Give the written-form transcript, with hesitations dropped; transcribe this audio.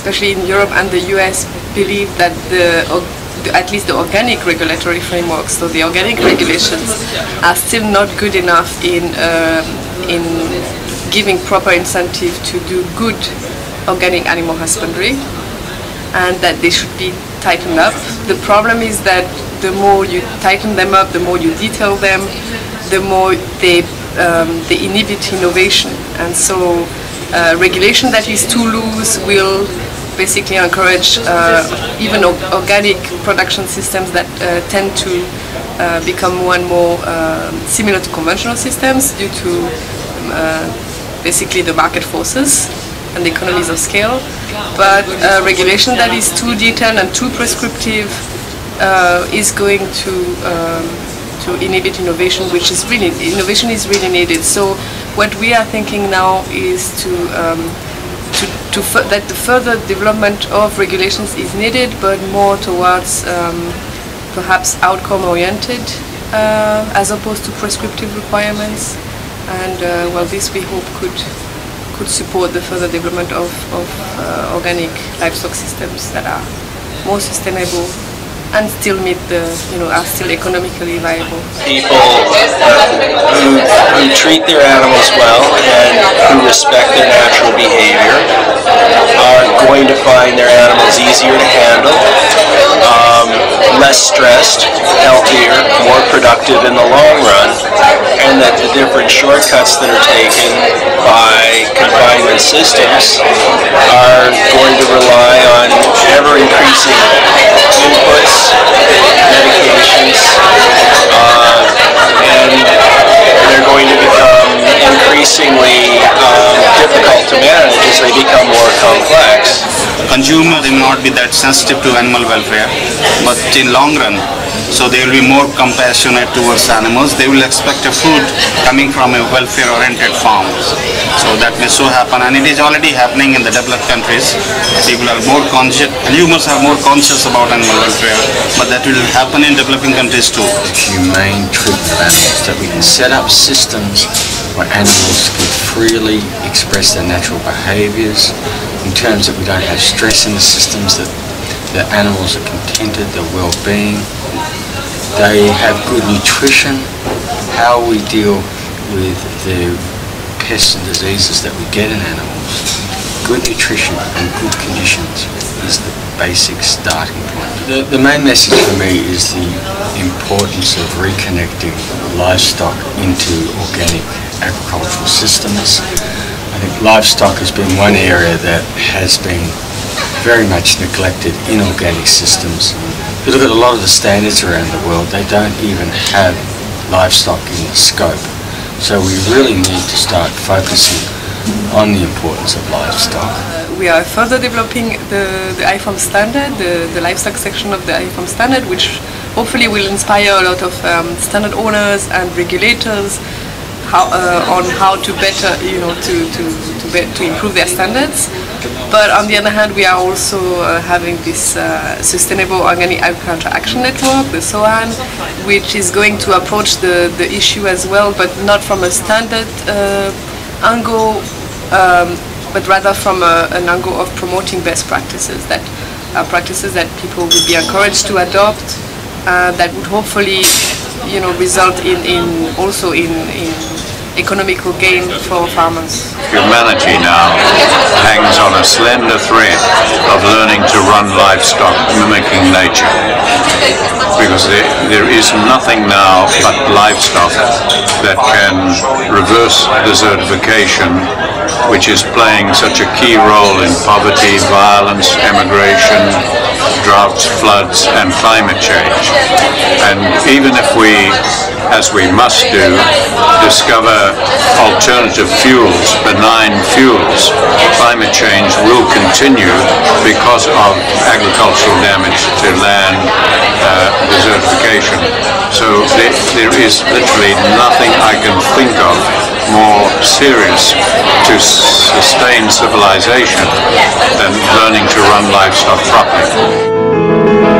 especially in Europe and the US, believe that at least the organic regulatory frameworks, so the organic regulations, are still not good enough in giving proper incentive to do good organic animal husbandry, and that they should be tightened up. The problem is that the more you tighten them up, the more you detail them, the more they inhibit innovation. And so regulation that is too loose will basically encourage even organic production systems that tend to become more and more similar to conventional systems due to basically the market forces and the economies of scale. But regulation that is too detailed and too prescriptive is going to inhibit innovation, which is really, innovation is really needed. So what we are thinking now is that the further development of regulations is needed, but more towards perhaps outcome-oriented as opposed to prescriptive requirements. And well, this we hope could support the further development of organic livestock systems that are more sustainable and still meet the, are still economically viable. People who treat their animals well and who respect their natural behavior are going to find their animals easier to handle, less stressed, healthier, more productive in the long run, and that the different shortcuts that are taken by confinement systems are going to rely on ever-increasing inputs, medications, and they're going to become increasingly difficult to manage as they become more complex. Consumer will not be that sensitive to animal welfare, but in long run, so they will be more compassionate towards animals. They will expect a food coming from a welfare-oriented farm. So that may so happen, and it is already happening in the developed countries. People are more conscious, consumers are more conscious about animal welfare, but that will happen in developing countries too. Humane treatment of animals, that we can set up systems where animals can freely express their natural behaviours, in terms that we don't have stress in the systems, that the animals are contented, their well-being, they have good nutrition, how we deal with the pests and diseases that we get in animals. Good nutrition and good conditions is the basic starting point. The main message for me is the importance of reconnecting livestock into organic agricultural systems. I think livestock has been one area that has been very much neglected in organic systems. If you look at a lot of the standards around the world, they don't even have livestock in the scope. So we really need to start focusing on the importance of livestock. We are further developing the IFOAM standard, the livestock section of the IFOAM standard, which hopefully will inspire a lot of standard owners and regulators on how to better, to improve their standards. But on the other hand, we are also having this Sustainable Organic Agriculture Action Network, the SOAN, which is going to approach the issue as well, but not from a standard angle, but rather from an angle of promoting best practices, that are practices that people would be encouraged to adopt, that would hopefully, result also in economical gain for farmers. Humanity now hangs on a slender thread of learning to run livestock mimicking nature, because there is nothing now but livestock that can reverse desertification, which is playing such a key role in poverty, violence, emigration, droughts, floods, and climate change. And even if we, as we must do, discover alternative fuels, benign fuels, climate change will continue because of agricultural damage to land, desertification. So there is literally nothing I can think of more serious to sustain civilization than learning to run livestock properly.